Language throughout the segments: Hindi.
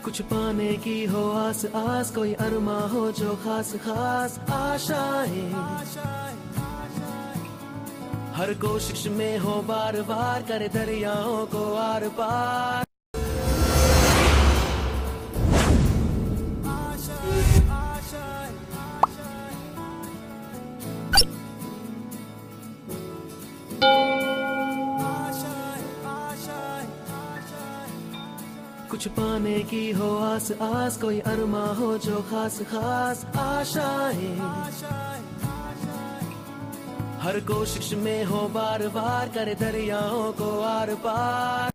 कुछ पाने की हो आस आस, कोई अरमा हो जो खास खास आशाएं, हर कोशिश में हो बार बार, करे दरियाओं को आर पार। कुछ पाने की हो आस आस, कोई अरमा हो जो खास खास आशाएं, हर कोशिश में हो बार बार, करे दरियाओं को आर पार।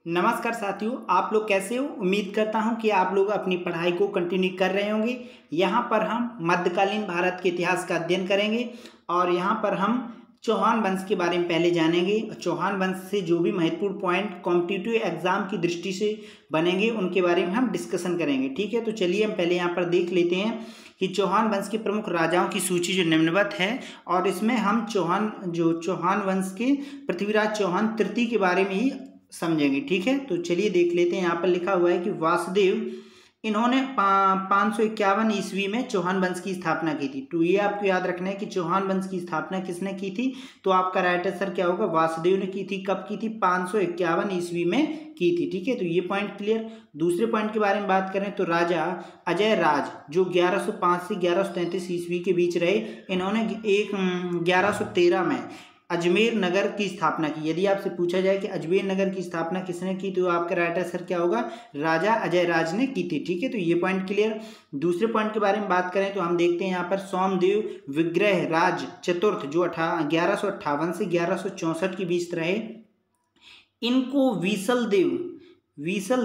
नमस्कार साथियों, आप लोग कैसे हो। उम्मीद करता हूं कि आप लोग अपनी पढ़ाई को कंटिन्यू कर रहे होंगे। यहाँ पर हम मध्यकालीन भारत के इतिहास का अध्ययन करेंगे और यहाँ पर हम चौहान वंश के बारे में पहले जानेंगे। चौहान वंश से जो भी महत्वपूर्ण पॉइंट कॉम्पिटिटिव एग्जाम की दृष्टि से बनेंगे उनके बारे में हम डिस्कशन करेंगे। ठीक है, तो चलिए हम पहले यहाँ पर देख लेते हैं कि चौहान वंश के प्रमुख राजाओं की सूची जो निम्नवत है, और इसमें हम चौहान वंश के पृथ्वीराज चौहान तृतीय के बारे में ही समझेंगे। ठीक है, तो चलिए देख लेते हैं। यहाँ पर लिखा हुआ है कि वासुदेव, इन्होंने 551 ईस्वी में चौहान वंश की स्थापना की थी। तो ये आपको याद रखना है कि चौहान वंश की स्थापना किसने की थी, तो आपका राइट आंसर क्या होगा, वासुदेव ने की थी। कब की थी, 551 ईस्वी में की थी। ठीक है, तो ये पॉइंट क्लियर। दूसरे पॉइंट के बारे में बात करें तो राजा अजय राज, जो 1105 से 1133 ईस्वी के बीच रहे, इन्होंने 1113 में अजमेर नगर की स्थापना की। यदि आपसे पूछा जाए कि अजमेर नगर की स्थापना किसने की, तो आपका राइट आंसर क्या होगा, राजा अजय राज ने की थी। ठीक है, तो ये पॉइंट क्लियर। दूसरे पॉइंट के बारे में बात करें तो हम देखते हैं यहाँ पर सोमदेव विग्रह राज चतुर्थ, जो 1158 से 1164 के बीच रहे, इनको विसल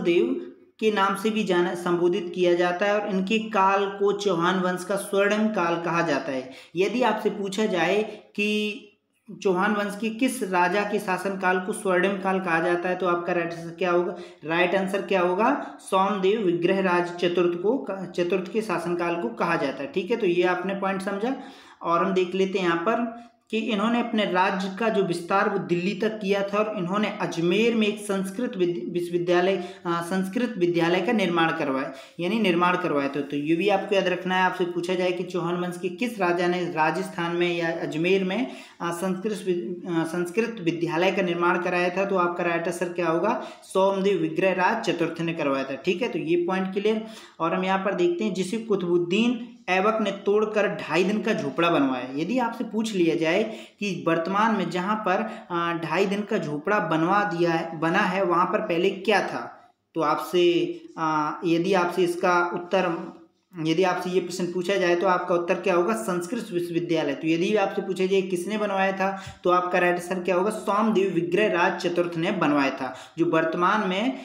देव के नाम से भी संबोधित किया जाता है और इनके काल को चौहान वंश का स्वर्णिम काल कहा जाता है। यदि आपसे पूछा जाए कि चौहान वंश के किस राजा के शासनकाल को स्वर्णिम काल कहा जाता है, तो आपका राइट आंसर क्या होगा, सोमदेव विग्रह राज चतुर्थ के शासनकाल को कहा जाता है। ठीक है, तो ये आपने पॉइंट समझा। और हम देख लेते हैं यहाँ पर कि इन्होंने अपने राज्य का जो विस्तार वो दिल्ली तक किया था और इन्होंने अजमेर में एक संस्कृत विद्यालय का निर्माण करवाया था। तो ये भी आपको याद रखना है। आपसे पूछा जाए कि चौहान वंश के किस राजा ने राजस्थान में या अजमेर में संस्कृत विद्यालय का निर्माण कराया था, तो आपका राइट आंसर क्या होगा, सोमदेव विग्रह राज चतुर्थ ने करवाया था। ठीक है, तो ये पॉइंट क्लियर। और हम यहाँ पर देखते हैं जिसे कुतुबुद्दीन ऐबक ने तोड़कर 2.5 दिन का झोपड़ा बनवाया। यदि आपसे पूछ लिया जाए कि वर्तमान में जहां पर 2.5 दिन का झोपड़ा बना है वहां पर पहले क्या था, तो यदि आपसे ये प्रश्न पूछा जाए तो आपका उत्तर क्या होगा, संस्कृत विश्वविद्यालय। तो यदि आपसे पूछा जाए किसने बनवाया था, तो आपका राइट आंसर क्या होगा, सोमदेव विग्रह राज चतुर्थ ने बनवाया था। जो वर्तमान में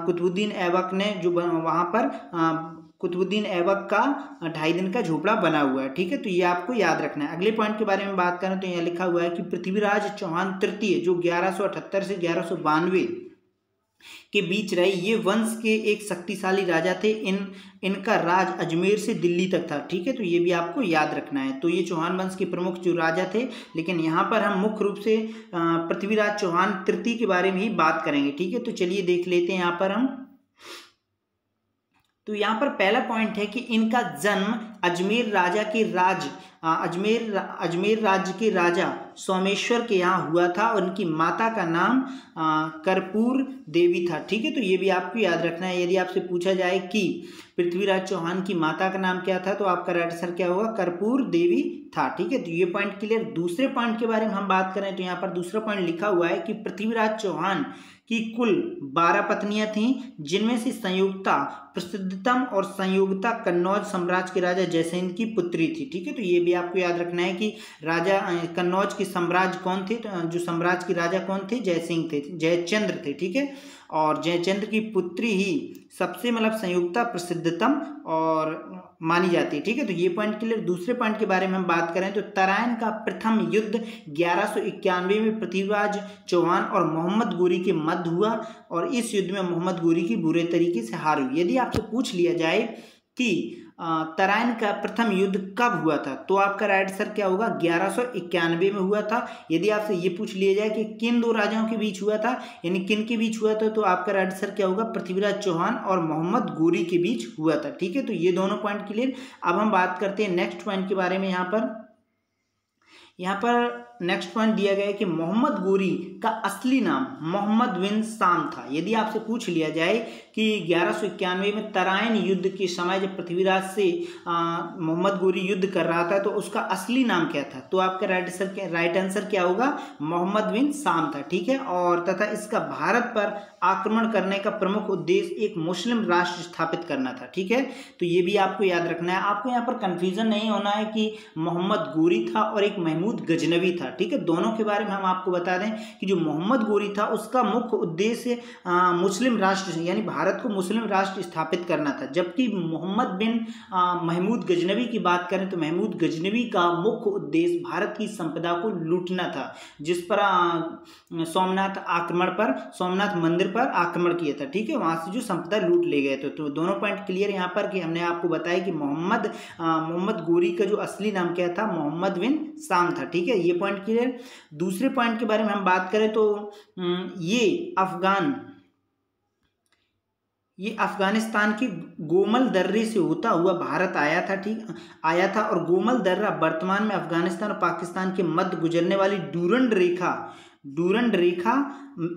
कुतुबुद्दीन ऐबक ने जो वहां पर कुतुबुद्दीन ऐबक का 2.5 दिन का झोपड़ा बना हुआ है। ठीक है, तो ये आपको याद रखना है। अगले पॉइंट के बारे में बात करें तो यहाँ लिखा हुआ है कि पृथ्वीराज चौहान तृतीय, जो 1178 से 1192 के बीच रहे, ये वंश के एक शक्तिशाली राजा थे। इनका राज अजमेर से दिल्ली तक था। ठीक है, तो ये भी आपको याद रखना है। तो ये चौहान वंश के प्रमुख जो राजा थे, लेकिन यहाँ पर हम मुख्य रूप से पृथ्वीराज चौहान तृतीय के बारे में ही बात करेंगे। ठीक है, तो चलिए देख लेते हैं यहाँ पर हम। तो यहाँ पर पहला पॉइंट है कि इनका जन्म अजमेर राज्य के राजा सोमेश्वर के यहाँ हुआ था और इनकी माता का नाम कर्पूर देवी था। ठीक है, तो ये भी आपको याद रखना है। यदि आपसे पूछा जाए कि पृथ्वीराज चौहान की माता का नाम क्या था, तो आपका राइट आंसर क्या होगा, कर्पूर देवी था। ठीक है, तो ये पॉइंट क्लियर। दूसरे पॉइंट के बारे में हम बात करें तो यहाँ पर दूसरा पॉइंट लिखा हुआ है कि पृथ्वीराज चौहान की कुल 12 पत्नियां थीं, जिनमें से संयुक्ता प्रसिद्धतम और संयोगता कन्नौज साम्राज्य के राजा जयसेन की पुत्री थी। ठीक है, तो ये भी आपको याद रखना है कि राजा कन्नौज के साम्राज्य कौन थे, जो साम्राज्य के राजा कौन थे, जयचंद्र थे। ठीक है, और जयचंद्र की पुत्री ही सबसे संयुक्ता प्रसिद्धतम और मानी जाती है। ठीक है, तो ये पॉइंट क्लियर। दूसरे पॉइंट के बारे में हम बात करें तो तराइन का प्रथम युद्ध 1191 में पृथ्वीराज चौहान और मोहम्मद गोरी के मध्य हुआ और इस युद्ध में मोहम्मद गोरी की बुरे तरीके से हार हुई। यदि आपसे पूछ लिया जाए कि तराइन का प्रथम युद्ध कब हुआ था? तो आपका राइट आंसर क्या होगा? 1191 में हुआ था। यदि आपसे ये पूछ लिया जाए कि किन दो राजाओं के बीच हुआ था, यानी किन के बीच हुआ था, तो आपका राइट आंसर क्या होगा? पृथ्वीराज चौहान और मोहम्मद गोरी के बीच हुआ था। ठीक है, तो ये दोनों पॉइंट क्लियर। अब हम बात करते हैं नेक्स्ट पॉइंट के बारे में। यहाँ पर नेक्स्ट पॉइंट दिया गया है कि मोहम्मद गोरी का असली नाम मोहम्मद बिन साम था। यदि आपसे पूछ लिया जाए कि 1191 में तराइन युद्ध के समय जब पृथ्वीराज से मोहम्मद गोरी युद्ध कर रहा था तो उसका असली नाम क्या था? तो आपका राइट आंसर क्या होगा? मोहम्मद बिन साम था। ठीक है, और तथा इसका भारत पर आक्रमण करने का प्रमुख उद्देश्य एक मुस्लिम राष्ट्र स्थापित करना था। ठीक है, तो ये भी आपको याद रखना है। आपको यहाँ पर कंफ्यूजन नहीं होना है कि मोहम्मद गोरी था और एक महमूद गजनवी था। ठीक है, दोनों के बारे में हम आपको बता दें कि जो मोहम्मद गोरी था उसका मुख्य उद्देश्य मुस्लिम राष्ट्र यानी भारत को मुस्लिम राष्ट्र स्थापित करना था, जबकि मोहम्मद बिन महमूद गजनवी की बात करें तो महमूद गजनवी का मुख्य उद्देश्य भारत की संपदा को लूटना था, जिस पर सोमनाथ मंदिर पर आक्रमण किया था। ठीक है, वहां से जो संपदा लूट ले गए थे। तो दोनों पॉइंट क्लियर यहाँ पर कि हमने आपको बताया कि मोहम्मद गोरी का जो असली नाम क्या था? मोहम्मद बिन साम था। ठीक है, ये पॉइंट क्लियर। दूसरे पॉइंट के बारे में हम बात करें तो ये अफगानिस्तान के गोमल दर्रे से होता हुआ भारत आया था और गोमल दर्रा वर्तमान में अफगानिस्तान और पाकिस्तान के मध्य गुजरने वाली डूरंड रेखा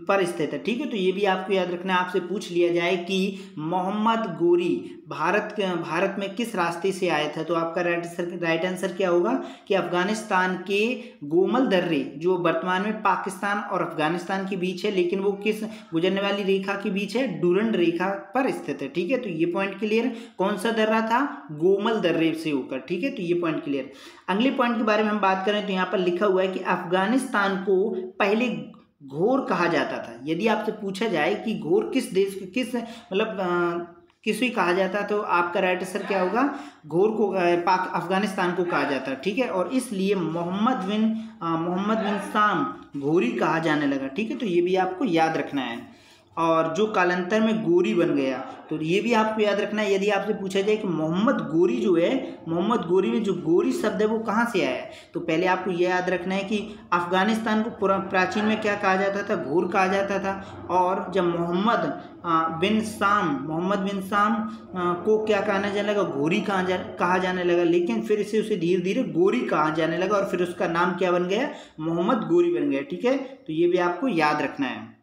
पर स्थित है। ठीक है, तो ये भी आपको याद रखना है। आपसे पूछ लिया जाए कि मोहम्मद गोरी भारत में किस रास्ते से आया था, तो आपका राइट आंसर क्या होगा? कि अफगानिस्तान के गोमल दर्रे जो वर्तमान में पाकिस्तान और अफगानिस्तान के बीच है, लेकिन वो किस गुजरने वाली रेखा के बीच है? डूरंड रेखा पर स्थित है। ठीक है, तो ये पॉइंट क्लियर। कौन सा दर्रा था? गोमल दर्रे से होकर। ठीक है, तो ये पॉइंट क्लियर। अगले पॉइंट के बारे में हम बात करें तो यहाँ पर लिखा हुआ है कि अफगानिस्तान को पहले घोर कहा जाता था। यदि आपसे पूछा जाए कि घोर किस देश किसे कहा जाता, तो आपका राइट आंसर क्या होगा? घोर को अफगानिस्तान को कहा जाता। ठीक है, और इसलिए मोहम्मद बिन साम घोरी कहा जाने लगा। ठीक है, तो ये भी आपको याद रखना है। और जो कालांतर में गोरी बन गया, तो ये भी आपको याद रखना है। यदि आपसे पूछा जाए कि मोहम्मद गोरी जो है, मोहम्मद गोरी में जो गोरी शब्द है वो कहाँ से आया है, तो पहले आपको ये याद रखना है कि अफगानिस्तान को प्राचीन में क्या कहा जाता था? घोर कहा जाता था। और जब मोहम्मद बिन साम को क्या कहना जाने लगा? घोरी कहा जाने लगा, लेकिन फिर इसे उसे धीरे धीरे गोरी कहा जाने लगा और फिर उसका नाम क्या बन गया? मोहम्मद गोरी बन गया। ठीक है, तो ये भी आपको याद रखना है।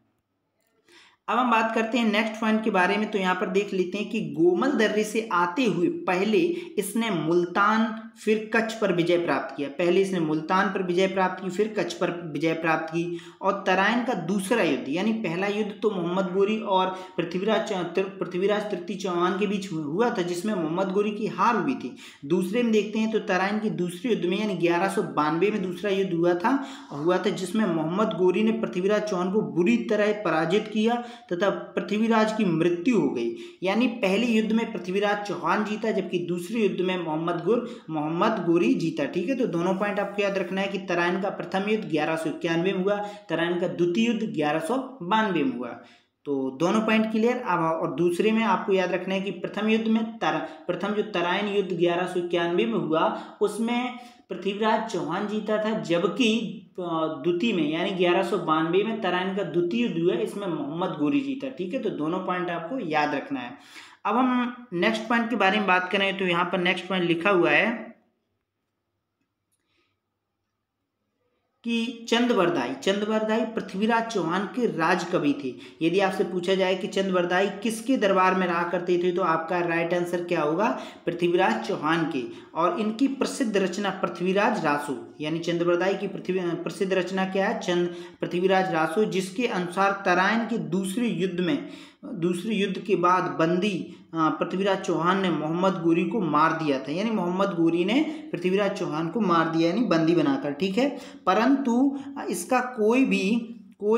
अब हम बात करते हैं नेक्स्ट पॉइंट के बारे में। तो यहाँ पर देख लेते हैं कि गोमल दर्रे से आते हुए पहले इसने मुल्तान फिर कच्छ पर विजय प्राप्त किया। पहले इसने मुल्तान पर विजय प्राप्त की, फिर कच्छ पर विजय प्राप्त की। और तराइन का दूसरा युद्ध, यानी पहला युद्ध तो मोहम्मद गोरी और पृथ्वीराज तृतीय चौहान के बीच हुआ था, जिसमें मोहम्मद गोरी की हार हुई थी। दूसरे में देखते हैं तो तराइन के दूसरे युद्ध में यानी 1192 में दूसरा युद्ध हुआ था, जिसमें मोहम्मद गोरी ने पृथ्वीराज चौहान को बुरी तरह पराजित किया तथा पृथ्वीराज की मृत्यु हो गई। यानी पहले युद्ध में पृथ्वीराज चौहान जीता, जबकि दूसरे युद्ध में मोहम्मद गोरी जीता। ठीक है, तो दोनों पॉइंट आपको याद रखना है कि तराइन का प्रथम युद्ध 1191 में हुआ, तराइन का द्वितीय युद्ध 1192 में हुआ। तो दोनों पॉइंट क्लियर। अब और दूसरे में आपको याद रखना है कि प्रथम युद्ध में प्रथम जो तराइन युद्ध 1191 में हुआ उसमें पृथ्वीराज चौहान जीता था, जबकि द्वितीय में यानी 1192 में तराइन का द्वितीय युद्ध हुआ, इसमें मोहम्मद गोरी जीता। ठीक है, तो दोनों पॉइंट आपको याद रखना है। अब हम नेक्स्ट पॉइंट के बारे में बात करें तो यहाँ पर नेक्स्ट पॉइंट लिखा हुआ है कि चंदबरदाई पृथ्वीराज चौहान के राजकवि थे। यदि आपसे पूछा जाए कि चंदबरदाई किसके दरबार में रहा करते थे, तो आपका राइट आंसर क्या होगा? पृथ्वीराज चौहान के। और इनकी प्रसिद्ध रचना पृथ्वीराज रासो, यानी चंदबरदाई की प्रसिद्ध रचना क्या है? पृथ्वीराज रासो, जिसके अनुसार तराइन के दूसरे युद्ध के बाद बंदी पृथ्वीराज चौहान ने मोहम्मद गोरी को मार दिया था। यानी मोहम्मद गोरी ने पृथ्वीराज चौहान को मार दिया, यानी बंदी बनाकर। ठीक है, परंतु इसका कोई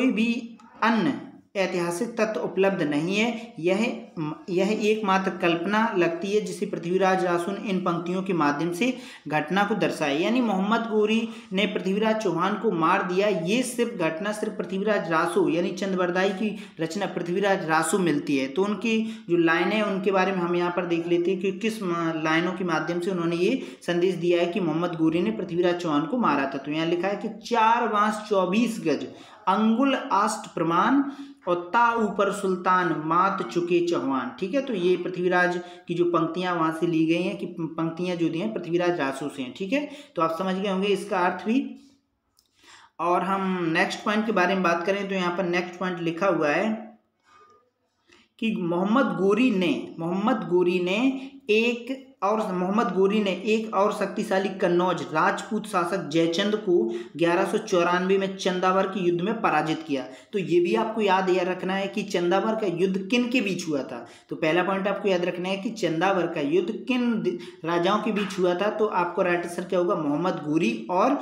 भी अन्य ऐतिहासिक तथ्य उपलब्ध नहीं है। यह एकमात्र कल्पना लगती है जिसे पृथ्वीराज रासो ने इन पंक्तियों के माध्यम से घटना को दर्शाया। यानी मोहम्मद गोरी ने पृथ्वीराज चौहान को मार दिया, ये सिर्फ घटना सिर्फ पृथ्वीराज रासो यानी चंदबरदाई की रचना पृथ्वीराज रासो मिलती है। तो उनकी जो लाइनें उनके बारे में हम यहाँ पर देख लेते हैं कि किस लाइनों के माध्यम से उन्होंने ये संदेश दिया है कि मोहम्मद गोरी ने पृथ्वीराज चौहान को मारा था। तो यहाँ लिखा है कि 4 बांस 24 गज अंगुल आष्ट प्रमाण और ता ऊपर सुल्तान मात चुके चौहान। ठीक है, तो ये पृथ्वीराज की जो पंक्तियां वहां से ली गई हैं कि पंक्तियां जो दी हैं पृथ्वीराज रासो से हैं। ठीक है, तो आप समझ गए होंगे इसका अर्थ भी। और हम नेक्स्ट पॉइंट के बारे में बात करें तो यहाँ पर नेक्स्ट पॉइंट लिखा हुआ है कि मोहम्मद गोरी ने एक और शक्तिशाली कन्नौज राजपूत शासक जयचंद को 1194 में चंदावर के युद्ध में पराजित किया। तो ये भी आपको याद रखना है कि चंदावर का युद्ध किन के बीच हुआ था। तो पहला पॉइंट आपको याद रखना है कि चंदावर का युद्ध किन राजाओं के बीच हुआ था। तो आपको राइट आंसर क्या होगा, मोहम्मद गोरी और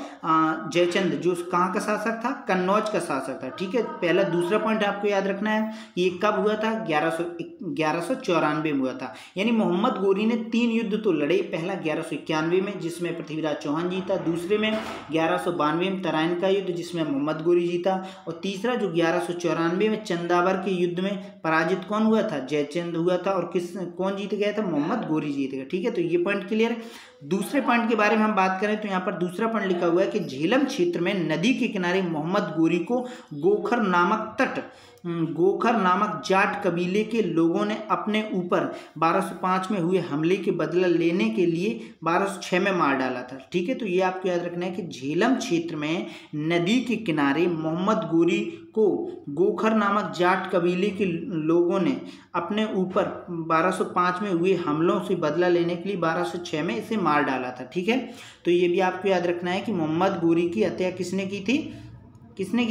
जयचंद, जो कहाँ का शासक था, कन्नौज का शासक था। ठीक है, पहला। दूसरा पॉइंट आपको याद रखना है ये कब हुआ था, 1194 में हुआ था। यानी मोहम्मद गोरी ने 3 युद्ध तो लड़े। पहला 1191 में जिसमें पृथ्वीराज चौहान जीता, दूसरे में 1192 में तराइन का युद्ध जिसमें मोहम्मद गोरी जीता, और तीसरा जो 1194 में चंदावर के युद्ध में पराजित कौन हुआ था, जयचंद हुआ था। और कौन जीत गया था, मोहम्मद गोरी जीत गया। ठीक है, तो ये पॉइंट क्लियर है। दूसरे पॉइंट के बारे में हम बात करें तो यहाँ पर दूसरा पॉइंट लिखा हुआ है कि झेलम क्षेत्र में नदी के किनारे मोहम्मद गोरी को गोखर नामक जाट कबीले के लोगों ने अपने ऊपर 1205 में हुए हमले के बदला लेने के लिए 1206 में मार डाला था। ठीक है, तो ये आपको याद रखना है कि झेलम क्षेत्र में नदी के किनारे मोहम्मद गोरी को गोखर नामक जाट कबीले के लोगों ने अपने ऊपर 1205 में हुए हमलों से बदला लेने के लिए 1206 में इसे मार डाला था। ठीक है, तो ये भी आपको याद रखना है कि मोहम्मद गोरी की हत्या किसने की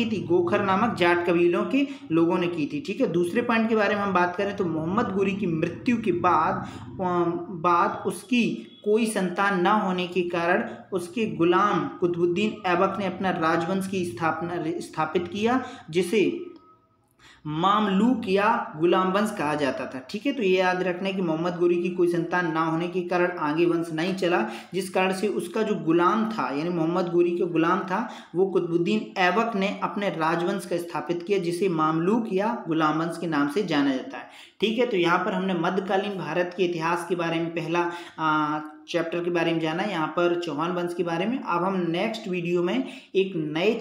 थी, गोखर नामक जाट कबीलों के लोगों ने की थी। ठीक है, दूसरे पॉइंट के बारे में हम बात करें तो मोहम्मद गोरी की मृत्यु के बाद उसकी कोई संतान न होने के कारण उसके गुलाम कुतुबुद्दीन ऐबक ने अपना राजवंश की स्थापित किया, जिसे मामलूक या गुलाम वंश कहा जाता था। ठीक है, तो ये याद रखना है कि मोहम्मद गोरी की कोई संतान ना होने के कारण आगे वंश नहीं चला, जिस कारण से उसका जो गुलाम था यानी मोहम्मद गोरी के गुलाम था वो कुतुबुद्दीन ऐबक ने अपने राजवंश का स्थापित किया, जिसे मामलूक या गुलाम वंश के नाम से जाना जाता है। ठीक है, तो यहाँ पर हमने मध्यकालीन भारत के इतिहास के बारे में पहला चैप्टर के बारे में जाना, यहाँ पर चौहान वंश के बारे में। अब हम नेक्स्ट वीडियो में एक नए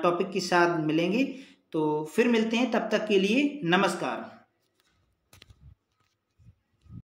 टॉपिक के साथ मिलेंगे। तो फिर मिलते हैं, तब तक के लिए नमस्कार।